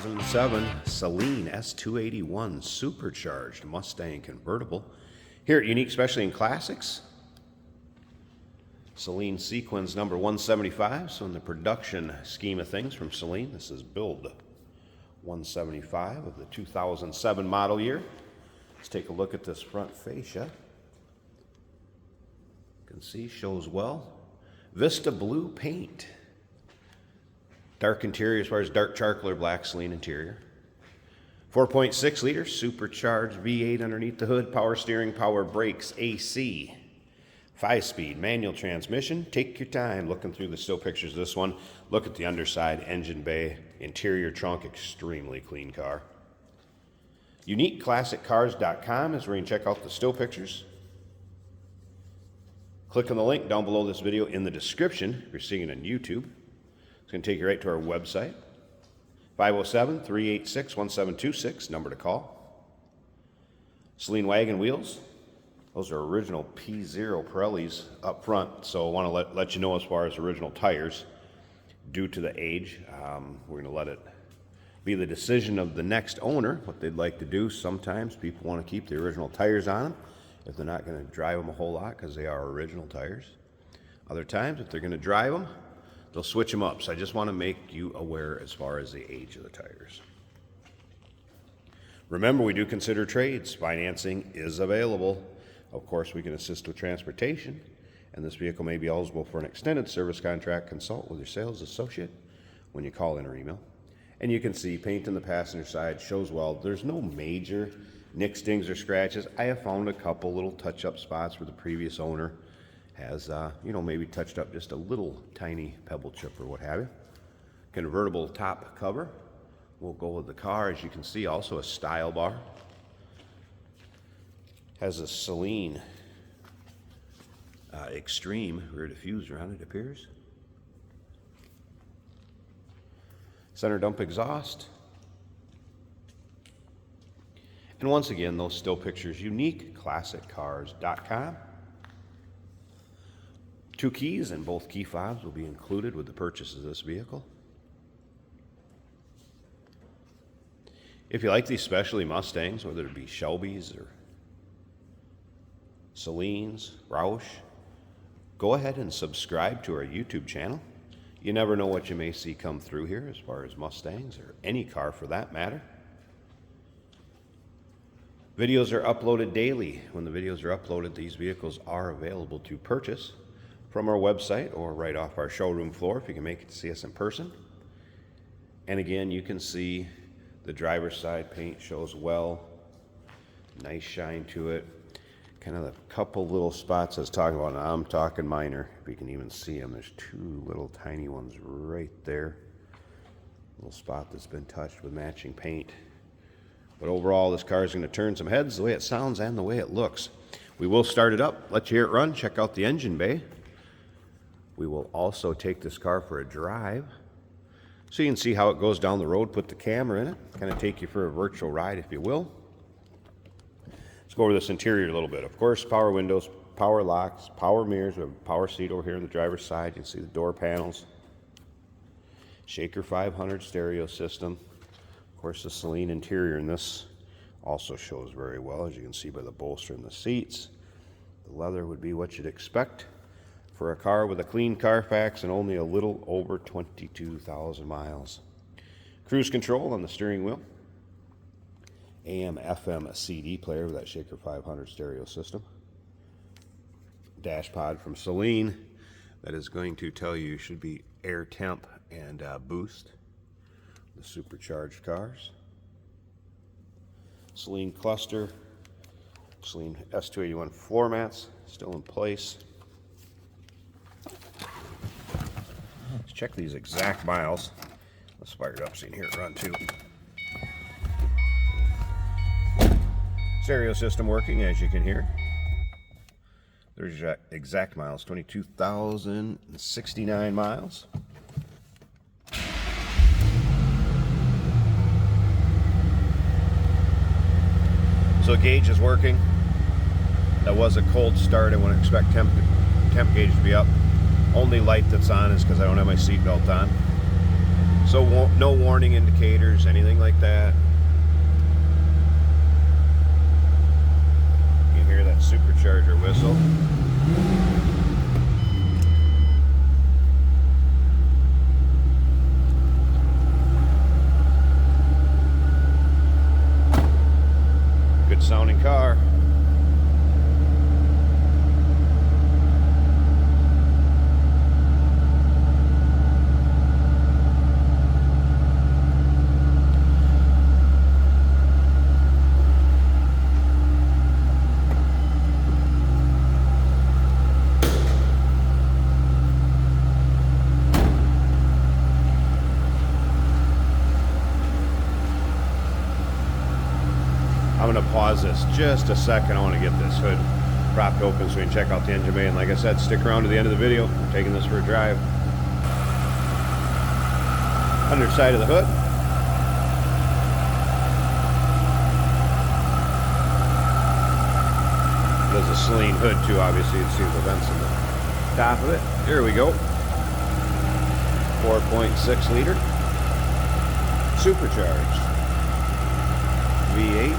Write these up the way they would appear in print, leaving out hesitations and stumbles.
2007 Saleen S281 Supercharged Mustang Convertible. Here at Unique Specialty and Classics, Saleen sequence number 175. So in the production scheme of things from Saleen, this is build 175 of the 2007 model year. Let's take a look at this front fascia. You can see, shows well. Vista blue paint. Dark interior as far as dark charcoal or black Saleen interior. 4.6 liter supercharged V8 underneath the hood, power steering, power brakes, AC. 5-speed manual transmission. Take your time looking through the still pictures of this one. Look at the underside, engine bay, interior trunk, extremely clean car. UniqueClassicCars.com is where you can check out the still pictures. Click on the link down below this video in the description if you're seeing it on YouTube. It's going to take you right to our website. 507-386-1726, number to call. Saleen wagon wheels. Those are original P0 Pirellis up front, so I want to let you know as far as original tires. Due to the age, we're going to let it be the decision of the next owner, what they'd like to do. Sometimes people want to keep the original tires on them if they're not going to drive them a whole lot because they are original tires. Other times, if they're going to drive them, they'll switch them up. So I just want to make you aware as far as the age of the tires. Remember, we do consider trades. Financing is available. Of course, we can assist with transportation, and this vehicle may be eligible for an extended service contract. Consult with your sales associate when you call in or email. And you can see paint on the passenger side shows well. There's no major nicks, dings, or scratches. I have found a couple little touch-up spots where the previous owner has, maybe touched up just a little tiny pebble chip or what have you. Convertible top cover will go with the car. As you can see, also a style bar. Has a Saleen Extreme rear diffuser on it, appears. Center dump exhaust. And once again, those still pictures, UniqueClassicCars.com. 2 keys and both key fobs will be included with the purchase of this vehicle. If you like these specialty Mustangs, whether it be Shelby's or Saleens, Roush, go ahead and subscribe to our YouTube channel. You never know what you may see come through here as far as Mustangs or any car for that matter. Videos are uploaded daily. When the videos are uploaded, these vehicles are available to purchase from our website or right off our showroom floor if you can make it to see us in person. And again, you can see the driver's side paint shows well. Nice shine to it. Kind of the couple little spots I was talking about, and I'm talking minor, if you can even see them. There's 2 little tiny ones right there. Little spot that's been touched with matching paint. But overall, this car is going to turn some heads the way it sounds and the way it looks. We will start it up, let you hear it run, check out the engine bay. We will also take this car for a drive so you can see how it goes down the road, put the camera in it, kind of take you for a virtual ride if you will. Let's go over this interior a little bit. Of course, power windows, power locks, power mirrors. We have a power seat over here on the driver's side. You can see the door panels. Shaker 500 stereo system. Of course, the Saleen interior in this also shows very well, as you can see by the bolster in the seats. The leather would be what you'd expect for a car with a clean Carfax and only a little over 22,000 miles. Cruise control on the steering wheel. AM, FM, CD player with that Shaker 500 stereo system. Dash pod from Saleen that is going to tell you should be air temp and boost. The supercharged cars. Saleen cluster. Saleen S281 floor mats still in place. Let's check these exact miles. Let's fire it up so you can hear it run too. Stereo system working, as you can hear. There's your exact miles, 22,069 miles. So the gauge is working. That was a cold start. I wouldn't expect temp gauge to be up. Only light that's on is because I don't have my seatbelt on. So no warning indicators, anything like that. You hear that supercharger whistle. Good sounding car. I'm going to pause this just a second. I want to get this hood propped open so we can check out the engine bay. And like I said, stick around to the end of the video. We're taking this for a drive. Underside of the hood. There's a Saleen hood too, obviously. You can see the vents in the top of it. Here we go. 4.6 liter. Supercharged. V8.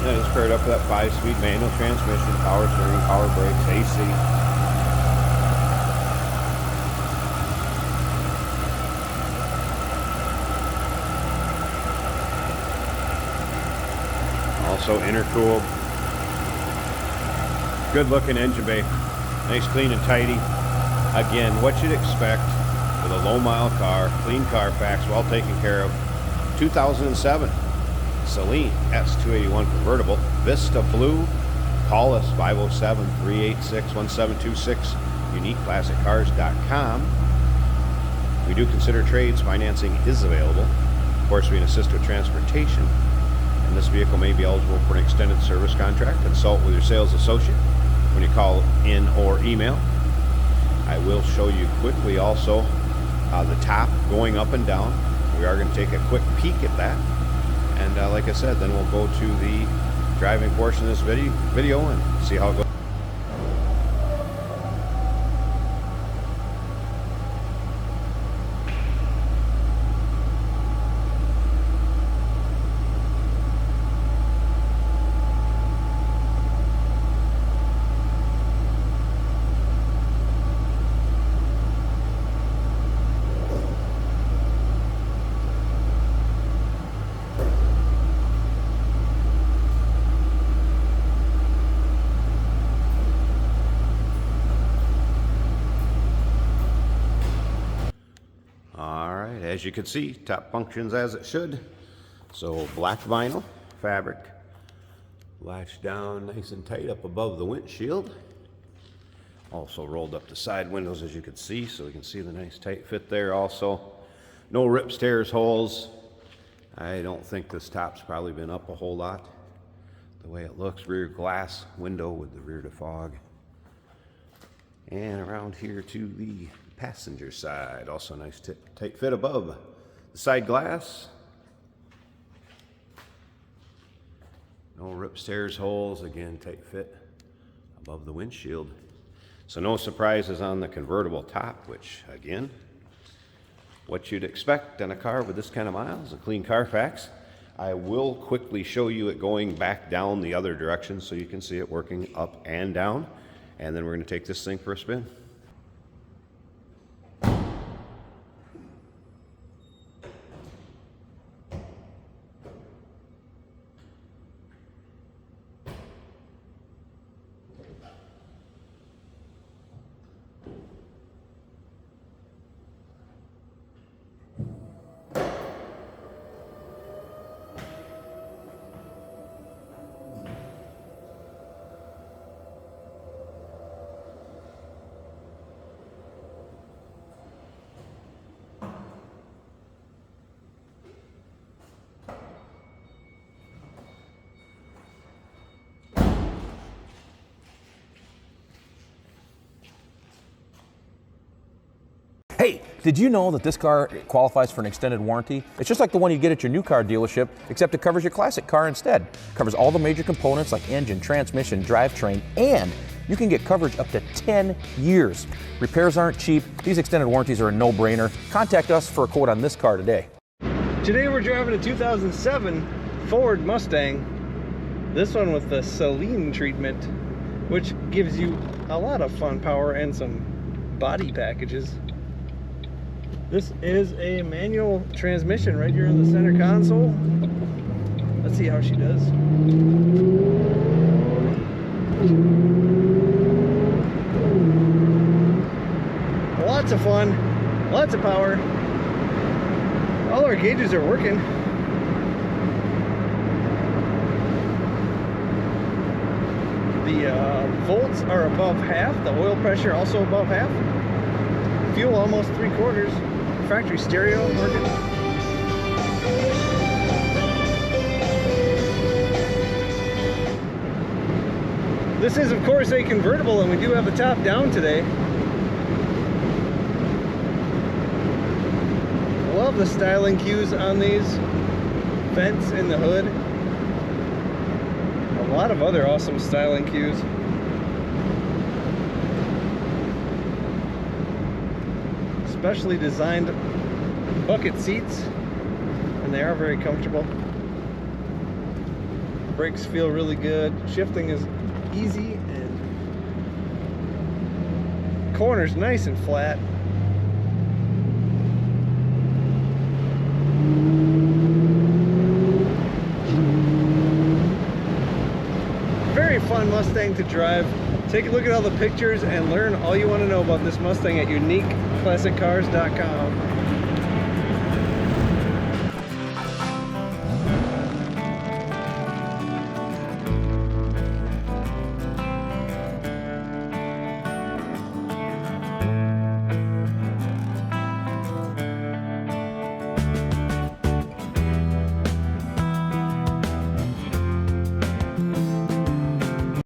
Yeah, it's paired up with that 5-speed manual transmission, power steering, power brakes, AC. Also intercooled. Good looking engine bay. Nice, clean and tidy. Again, what you'd expect with a low mile car, clean Carfax, well taken care of. 2007. Saleen S281 convertible, Vista Blue. Call us 507-386-1726, uniqueclassiccars.com. We do consider trades. Financing is available. Of course, we can assist with transportation. And this vehicle may be eligible for an extended service contract. Consult with your sales associate when you call in or email. I will show you quickly also the top going up and down. We are going to take a quick peek at that. And like I said, then we'll go to the driving portion of this video and see how it goes. As you can see, top functions as it should. So black vinyl fabric, latched down nice and tight up above the windshield. Also rolled up the side windows, as you can see, so we can see the nice tight fit there. Also, no rips, tears, holes. I don't think this top's probably been up a whole lot. The way it looks, rear glass window with the rear defog. And around here to the passenger side, also nice tight fit above the side glass. No rips, tears, holes. Again, tight fit above the windshield. So no surprises on the convertible top, which again, what you'd expect on a car with this kind of miles, a clean Carfax. I will quickly show you it going back down the other direction so you can see it working up and down. And then we're going to take this thing for a spin. Hey, did you know that this car qualifies for an extended warranty? It's just like the one you get at your new car dealership, except it covers your classic car instead. It covers all the major components like engine, transmission, drivetrain, and you can get coverage up to 10 years. Repairs aren't cheap. These extended warranties are a no-brainer. Contact us for a quote on this car today. Today we're driving a 2007 Ford Mustang. This one with the Saleen treatment, which gives you a lot of fun power and some body packages. This is a manual transmission right here in the center console. Let's see how she does. Lots of fun, lots of power. All our gauges are working. The volts are above half, the oil pressure also above half. Fuel almost 3/4. Factory stereo working. This is of course a convertible, and we do have the top down today. Love the styling cues on these. Vents in the hood. A lot of other awesome styling cues. Specially designed bucket seats, and they are very comfortable. Brakes feel really good. Shifting is easy, and corners nice and flat. Very fun Mustang to drive. Take a look at all the pictures and learn all you want to know about this Mustang at uniqueclassiccars.com.